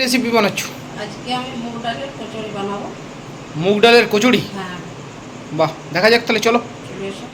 Recipe বানাচ্ছো? আজকে আমি মুগ ডালের কচুরি বানাবো। মুগ ডালের কচুরি? হ্যাঁ, বাহ, দেখা যাক তাহলে, চলো। চলে এসো।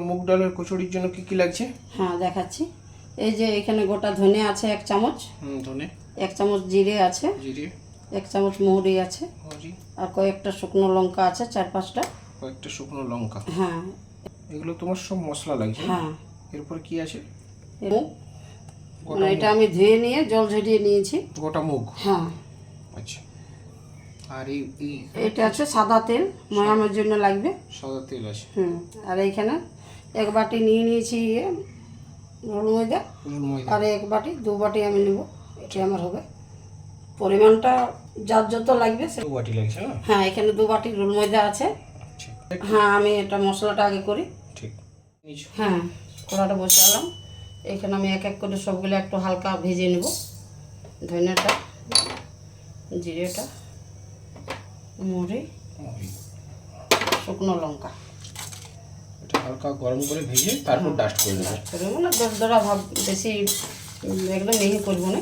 মুগ ডালের কচুরির জন্য কি কি লাগছে? হ্যাঁ, দেখাচ্ছি। এই যে এখানে গোটা ধনে আছে 1 চামচ, ধনে 1 চামচ জিরে আছে, জিরে 1 চামচ মৌরি আছে, মৌরি, আর কয়েকটা শুকনো লঙ্কা আছে 4-5টা। কয়েকটা শুকনো লঙ্কা। হ্যাঁ এগুলো তোমার সব মশলা লাগছে? হ্যাঁ। এরপর কি আছে? মুগ, মানে এটা আমি ধুয়ে নিয়ে জল ঝরিয়ে নিয়েছি। গোটা মুগ? হ্যাঁ। আচ্ছা। আর এটা আছে সাদা তেল, ময়ামের জন্য লাগবে। সাদা তেল আছে। আর এইখানে 1 বাটি নিয়ে নিয়েছি রোল ময়দা, আর 1 বাটি 2 বাটি আমি নেব, এটা আমার হবে। পরিমাণটা যার যত লাগবে 2 বাটি লাগছে না? হ্যাঁ, এখানে 2 বাটি রোল ময়দা আছে। হ্যাঁ, আমি এটা মশলাটা আগে করি। ঠিক। হ্যাঁ, কড়াটা বসালাম। এখানে আমি এক এক করে সবগুলো একটু হালকা ভেজে নেব। ধনেটা, জিরেটা, মৌরি, শুকনো লঙ্কা, এটা হালকা গরম করে ভেজে তারপর ডাস্ট করে নেব। মানে দরদরা ভাব, বেশি একদম মিহি করবো না,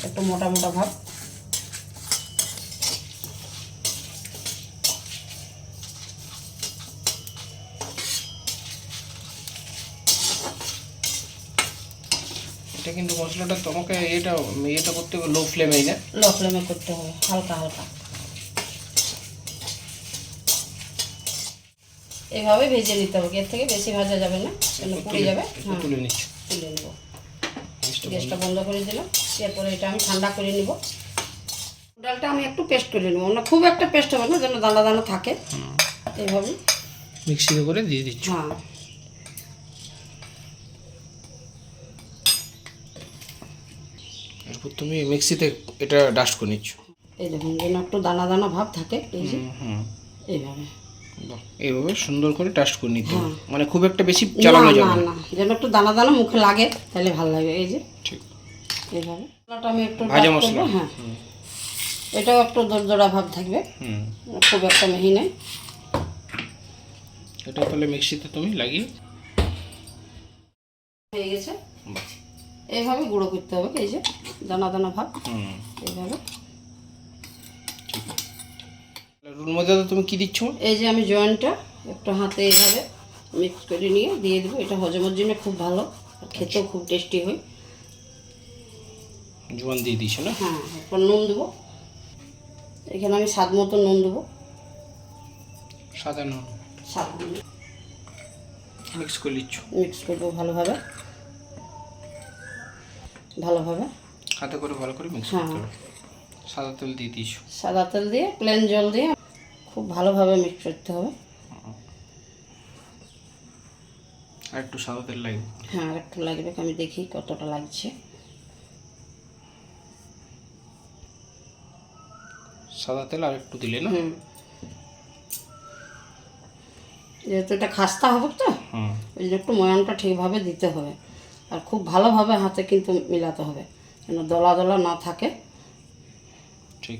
একটু মোটা মোটা ভাব। এটা কিন্তু মশলাটা তোমাকে এটা করতে হবে লো ফ্লেমে, না? লো ফ্লেমে করতে হবে, হালকা হালকা। এইভাবে ভেজে নিতে হবে, এর থেকে বেশি ভাজা যাবে না, পুড়ে যাবে। হ্যাঁ, তুলে নিচ্ছি। তুলে নেব। গ্যাসটা বন্ধ করে দিলাম। এরপরে এটা আমি ঠান্ডা করে নিব। ডালটা আমি একটু পেস্ট করে নেব, না খুব একটা পেস্ট হবে না, যেন দানা দানা থাকে। এইভাবে মিক্সিতে করে দিয়ে দিচ্ছি। হ্যাঁ, এরপর তুমি মিক্সিতে এটা ডাস্ট করে নিচ্ছ। এই দেখুন, যেন একটু দানা দানা ভাব থাকে, এই যে এইভাবে। এইভাবে সুন্দর করে ডাস্ট করে নিতে হবে, হ্যাঁ। মানে খুব একটা বেশি চালানো যাবে না। না, যেন একটু দানা দানা মুখে লাগে, তাহলে ভালো লাগে। এই যে ঠিক এইভাবে মশলাটা আমি একটু ভাজা ডাস্ট মশলা। করবো। হ্যাঁ, এটাও একটু দরদরা ভাব থাকবে, খুব একটা মিহি নেই। এটা তাহলে মিক্সিতে তুমি লাগিয়ে হয়ে গেছে। এইভাবে গুঁড়ো করতে হবে, এই যে দানা দানা ভাব, এইভাবে। ঠিক আছে। রুর মধ্যে তুমি কি দিচ্ছ? এই যে আমি জয়েন্টটা একটু হাতে এইভাবে মিক্স করে নিয়ে দিয়ে দেবো। এটা হজমের জন্য খুব ভালো, খেতেও খুব টেস্টি হয়। জোয়ান দিয়ে দিচ্ছ না? হ্যাঁ, এরপর নুন দেবো। এখানে আমি স্বাদ মতো নুন দেবো। সাদা নুন মিক্স করে নিচ্ছ? মিক্স করবো ভালোভাবে ভালোভাবে, হাতে করে ভালো করে মিক্স করতে হবে। সাদা তেল দিয়ে দিচ্ছ? সাদা তেল দিয়ে প্লেন জল দিয়ে খুব ভালোভাবে মিক্স করতে হবে। আর একটু সাদা তেল লাগবে? হ্যাঁ, আর একটু লাগবে, আমি দেখি কতটা লাগছে। সাদা তেল আর একটু দিলে না? যেহেতু এটা খাস্তা হবে তো, ওই জন্য একটু ময়ানটা ঠিকভাবে দিতে হবে, আর খুব ভালোভাবে হাতে কিন্তু মিলাতে হবে, যেন দলা দলা না থাকে। ঠিক।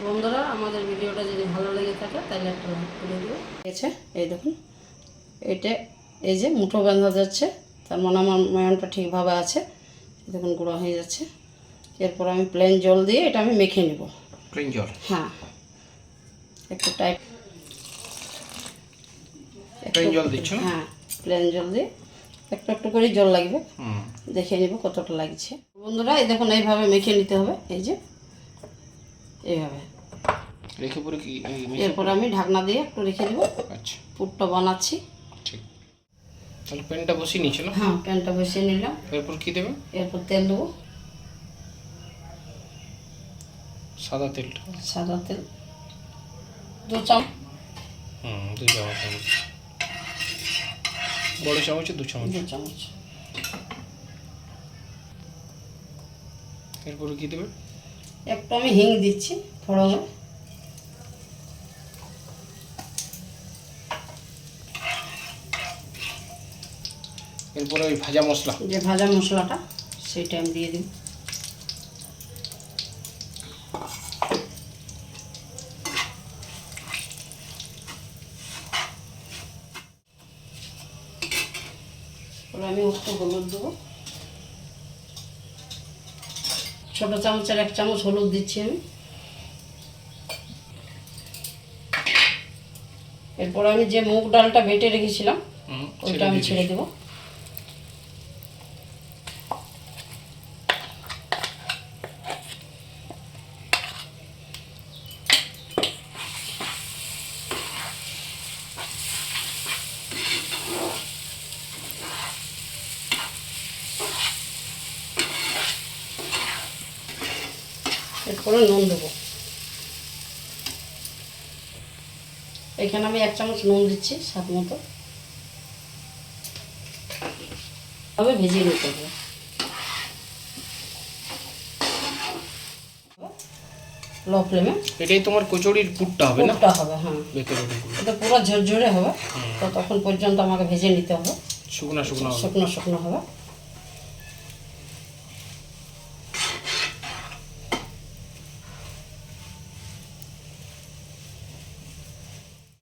বন্ধুরা, আমাদের ভিডিওটা যদি ভালো লেগে থাকে তাহলে একটা লাইক করে দিও। আছে, এই দেখুন, এটা এই যে মুঠো বাঁধা যাচ্ছে, তার মানে আমার ময়ানটা ঠিকভাবে আছে। দেখুন, গুঁড়ো হয়ে যাচ্ছে। এরপর আমি প্লেন জল দিয়ে এটা আমি মেখে নেব। প্লেন জল? হ্যাঁ, একটু টাইট। প্লেন জল দিচ্ছ? হ্যাঁ, প্লেন জল দিয়ে একটু একটু করে জল লাগবে, দেখে নেব কতটা লাগছে। বন্ধুরা, এই দেখুন, এইভাবে মেখে নিতে হবে, এই যে এইভাবে রেখে পরে কি? এরপর আমি ঢাকনা দিয়ে একটু রেখে দেবো। আচ্ছা, পুরটা বানাচ্ছি। ঠিক। তাহলে প্যানটা বসিয়ে নিচ্ছ না? হ্যাঁ, প্যানটা বসিয়ে নিলাম। এরপর কি দেবে? এরপর তেল দেবো। সাদা তেলটা? সাদা তেল 2 চামচ। 2 চামচ। বড় চামচে 2 চামচ? 2 চামচ। এরপর কি দেবে? একটু আমি হিং দিচ্ছি ফোড়নে। এরপরে ওই ভাজা মশলা, যে ভাজা মশলাটা, সেইটা আমি দিয়ে দিই। এবার আমি একটু হলুদ দেবো, ছোটো চামচের 1 চামচ হলুদ দিচ্ছি আমি। এরপর আমি যে মুগ ডালটা বেটে রেখেছিলাম ওইটা আমি ছেড়ে দেবো। এরপরে নুন দেবো, এখানে আমি 1 চামচ নুন দিচ্ছি স্বাদ মতো। তবে ভেজে নিতে হবে লো ফ্লেমে। এটাই তোমার কচুরির পুরটা হবে না? পুরটা হবে, হ্যাঁ। ভেতরে এটা পুরো ঝরঝরে হবে, তো তখন পর্যন্ত আমাকে ভেজে নিতে হবে। শুকনো শুকনো হবে। শুকনো শুকনো হবে।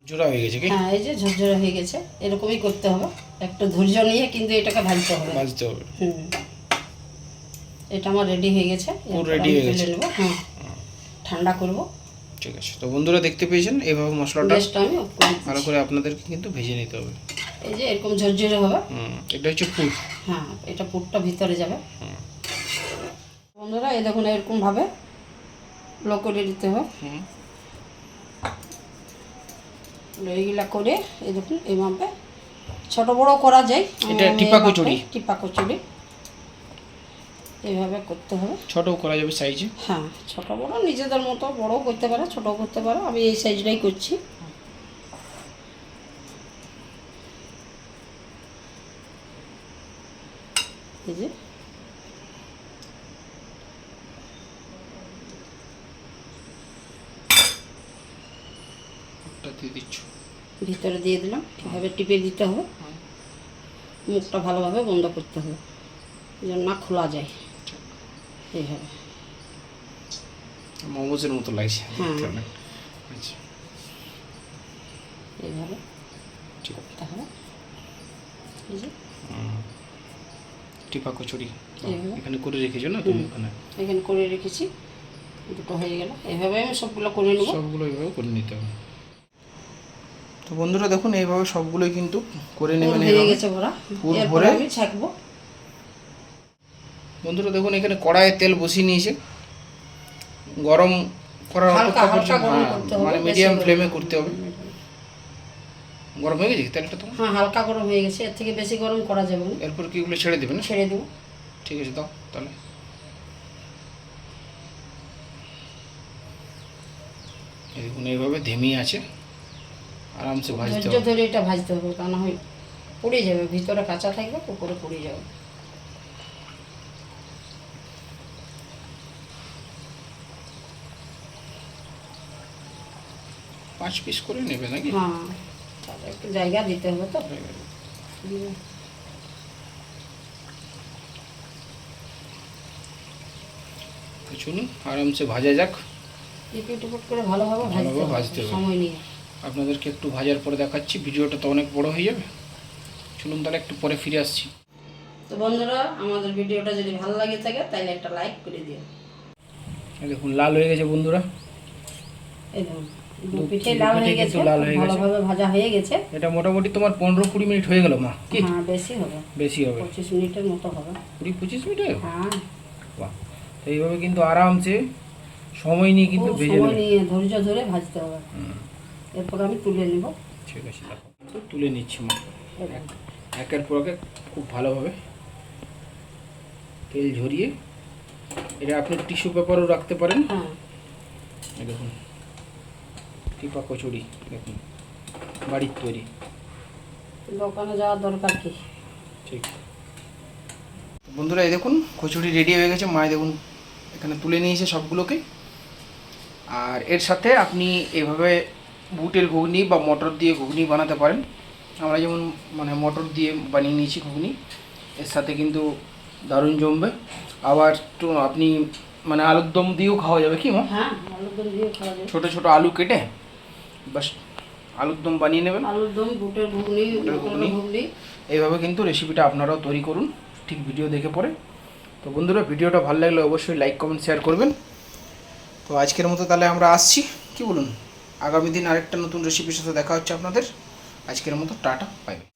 জোড়া হয়ে গেছে কি? হ্যাঁ, এই যে ঝরঝরে হয়ে গেছে, এরকমই করতে হবে। একটু ধৈর্য নিয়ে কিন্তু এটাকে ভাজতে হবে। ভাজতে হবে। এটা আমার রেডি হয়ে গেছে। পুরো রেডি হয়ে গেছে। হ্যাঁ, ঠান্ডা করব। ঠিক আছে। তো বন্ধুরা দেখতে পেয়েছেন এইভাবে মশলাটা বেশটা আমি ভালো করে আপনাদেরকে কিন্তু ভেজে নিতে হবে। এই যে এরকম ঝরঝরে হবে। এটা হচ্ছে পুর। হ্যাঁ, এটা পুরটা ভিতরে যাবে। বন্ধুরা এই দেখুন এরকম ভাবে লো করে দিতে হবে। এইগুলা করে এই দেখুন এইভাবে ছোট বড় করা যায়। এটা টিপা কচুরি। টিপা কচুরি এইভাবে করতে হবে। ছোটও করা যাবে সাইজে। হ্যাঁ, ছোট বড় নিজেদের মতো, বড়ও করতে পারে ছোটও করতে পারে। আমি এই সাইজটাই করছি। এই যে দিয়ে দিচ্ছ, ভিতরে দিয়ে দিলাম। এভাবে টিপে দিতে হবে, মুখটা ভালোভাবে বন্ধ করতে হবে যেন না খোলা যায়। এইভাবে মোমোজের মতো লাগছে। হ্যাঁ, আচ্ছা, এইভাবে ঠিক আছে। তাহলে এই যে টিপা কচুরি এইভাবে এখানে করে রেখেছো না তুমি? এখানে করে রেখেছি, দুটো হয়ে গেল। এইভাবে আমি সবগুলো করে নেব। সবগুলো এইভাবে করে নিতে হবে। তো বন্ধুরা দেখুন এইভাবে সবগুলোই কিন্তু করে নেবেন। হয়ে গেছে ভরা, এরপরে আমি ছাকবো। বন্ধুরা দেখুন এখানে কড়াইয়ে তেল বসিয়ে নিয়েছে, গরম করার অপেক্ষা করছে। মানে মিডিয়াম ফ্লেমে করতে হবে। গরম হয়ে গেছে তেলটা তো? হ্যাঁ, হালকা গরম হয়ে গেছে, এর থেকে বেশি গরম করা যাবে না। এরপর কি এগুলো ছেড়ে দেবেন? ছেড়ে দেবো। ঠিক আছে, দাও তাহলে। দেখুন এইভাবে ধিমি আছে আরামসে ভাজতে হবে। ধৈর্য ধরে এটা ভাজতে হবে, তা না হয় পুড়ে যাবে। ভিতরে কাঁচা থাকবে, উপরে পুড়ে যাবে। পাঁচ পিস করে নেবে নাকি? হ্যাঁ, তাহলে একটু জায়গা দিতে হবে তো। চলুন আরামসে ভাজা যাক। টিপট করে ভালোভাবে ভাজতে হবে সময় নিয়ে। আপনাদেরকে একটু ভাজার পরে দেখাচ্ছি, ভিডিওটা তো অনেক বড় হয়ে যাবে। চলুন তাহলে একটু পরে ফিরে আসছি। তো বন্ধুরা আমাদের ভিডিওটা যদি ভালো লাগে থাকে তাহলে একটা লাইক করে দিও। দেখুন লাল হয়ে গেছে বন্ধুরা, এই দেখুন পিঠে লাল হয়ে গেছে, ভালোভাবে ভাজা হয়ে গেছে। এটা মোটামুটি তোমার 15-20 মিনিট হয়ে গেল মা? কি হ্যাঁ, বেশি হবে, 25 মিনিটের মতো হবে। 20-25 মিনিট? হ্যাঁ, বাহ। তো এইভাবে কিন্তু আরামসে সময় নিয়ে কিন্তু ভেজে সময় নিয়ে ধৈর্য ধরে ভাজতে হবে। এরপর আমি তুলে নেব। ঠিক আছে, দেখো তুলে নিচ্ছি মা। একের পর এক খুব ভালোভাবে তেল ঝরিয়ে। এটা আপনি টিস্যু পেপারও রাখতে পারেন। হ্যাঁ, এই দেখুন টিপা কচুরি, দেখুন বাড়ির তৈরি। দোকানে যাওয়ার দরকার কি? ঠিক। বন্ধুরা এই দেখুন কচুরি রেডি হয়ে গেছে। মায়ে দেখুন এখানে তুলে নিয়েছে সবগুলোকে। আর এর সাথে আপনি এভাবে বুটের ঘুগনি বা মটর দিয়ে ঘুগনি বানাতে পারেন। আমরা যেমন মানে মটর দিয়ে বানিয়ে নিয়েছি ঘুগনি, এর সাথে কিন্তু দারুণ জমবে। আবার একটু আপনি মানে আলুর দম দিয়েও খাওয়া যাবে কি মা? হ্যাঁ, আলুর দম দিয়েও খাওয়া যাবে। ছোটো ছোটো আলু কেটে বাস আলুর দম বানিয়ে নেবেন। আলুর দম, বুটের ঘুগনি, বুটের ঘুগনি। ঘুগনি। এইভাবে কিন্তু রেসিপিটা আপনারাও তৈরি করুন ঠিক ভিডিও দেখে পরে। তো বন্ধুরা, ভিডিওটা ভালো লাগলে অবশ্যই লাইক কমেন্ট শেয়ার করবেন। তো আজকের মতো তাহলে আমরা আসছি, কি বলুন? আগামী দিন আরেকটা নতুন রেসিপির সাথে দেখা হচ্ছে আপনাদের। আজকের মতো টাটা, বাই বাই।